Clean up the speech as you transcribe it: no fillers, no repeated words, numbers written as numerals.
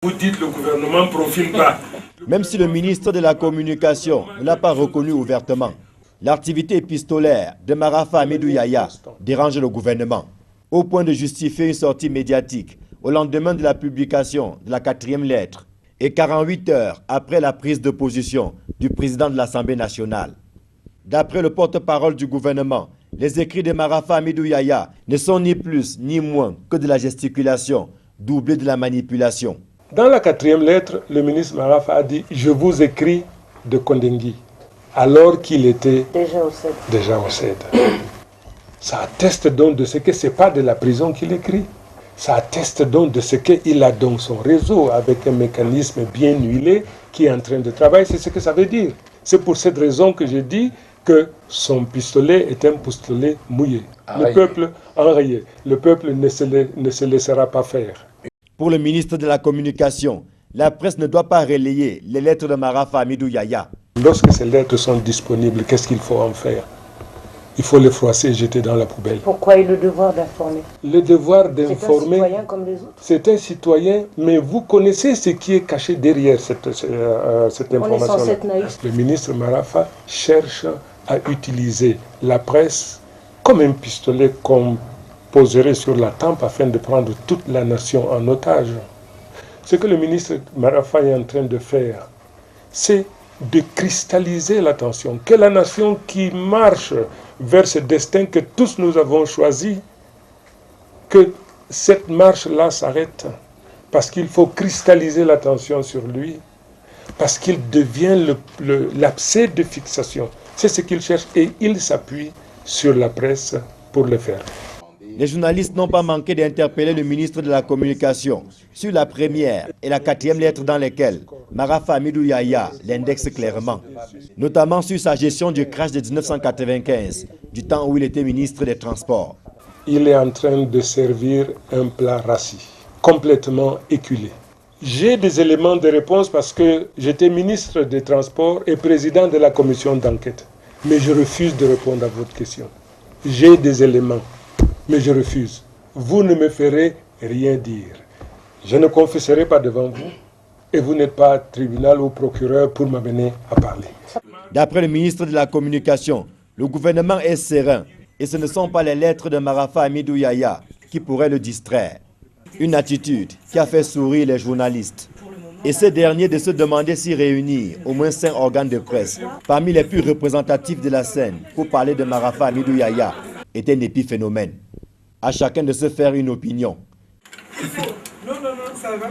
Vous dites le gouvernement profile bas. Même si le ministre de la Communication ne l'a pas reconnu ouvertement, l'activité épistolaire de Marafa Hamidou Yahya dérange le gouvernement, au point de justifier une sortie médiatique au lendemain de la publication de la 4e lettre et 48 heures après la prise de position du président de l'Assemblée nationale. D'après le porte-parole du gouvernement, les écrits de Marafa Hamidou Yahya ne sont ni plus ni moins que de la gesticulation, doublée de la manipulation. Dans la 4e lettre, le ministre Marafa a dit « Je vous écris de Kondengui », alors qu'il était déjà au CED. Ça atteste donc de ce que ce n'est pas de la prison qu'il écrit. Ça atteste donc de ce qu'il a dans son réseau avec un mécanisme bien huilé qui est en train de travailler. C'est ce que ça veut dire. C'est pour cette raison que je dis que son pistolet est un pistolet mouillé. Le peuple enrayé. Le peuple ne se laissera pas faire. Pour le ministre de la Communication, la presse ne doit pas relayer les lettres de Marafa Hamidou Yahya. Lorsque ces lettres sont disponibles, qu'est-ce qu'il faut en faire? Il faut les froisser et jeter dans la poubelle. Pourquoi il a le devoir d'informer? Le devoir d'informer, c'est un citoyen comme les autres. C'est un citoyen, mais vous connaissez ce qui est caché derrière cette information. Le ministre Marafa cherche à utiliser la presse comme un pistolet qu'on poserait sur la tempe afin de prendre toute la nation en otage. Ce que le ministre Marafa est en train de faire, c'est de cristalliser l'attention, que la nation qui marche vers ce destin que tous nous avons choisi, que cette marche-là s'arrête, parce qu'il faut cristalliser l'attention sur lui, parce qu'il devient l'abcès de fixation. C'est ce qu'il cherche et il s'appuie sur la presse pour le faire. Les journalistes n'ont pas manqué d'interpeller le ministre de la Communication sur la 1e et la 4e lettre dans lesquelles Marafa Hamidou Yahya l'indexe clairement, notamment sur sa gestion du crash de 1995, du temps où il était ministre des Transports. Il est en train de servir un plat rassis, complètement éculé. J'ai des éléments de réponse parce que j'étais ministre des Transports et président de la commission d'enquête. Mais je refuse de répondre à votre question. J'ai des éléments. Mais je refuse. Vous ne me ferez rien dire. Je ne confesserai pas devant vous et vous n'êtes pas tribunal ou procureur pour m'amener à parler. D'après le ministre de la Communication, le gouvernement est serein et ce ne sont pas les lettres de Marafa Hamidou Yahya qui pourraient le distraire. Une attitude qui a fait sourire les journalistes. Et ces derniers de se demander s'y réunir au moins 5 organes de presse, parmi les plus représentatifs de la scène, pour parler de Marafa Hamidou Yahya, est un épiphénomène. À chacun de se faire une opinion. Non, ça va.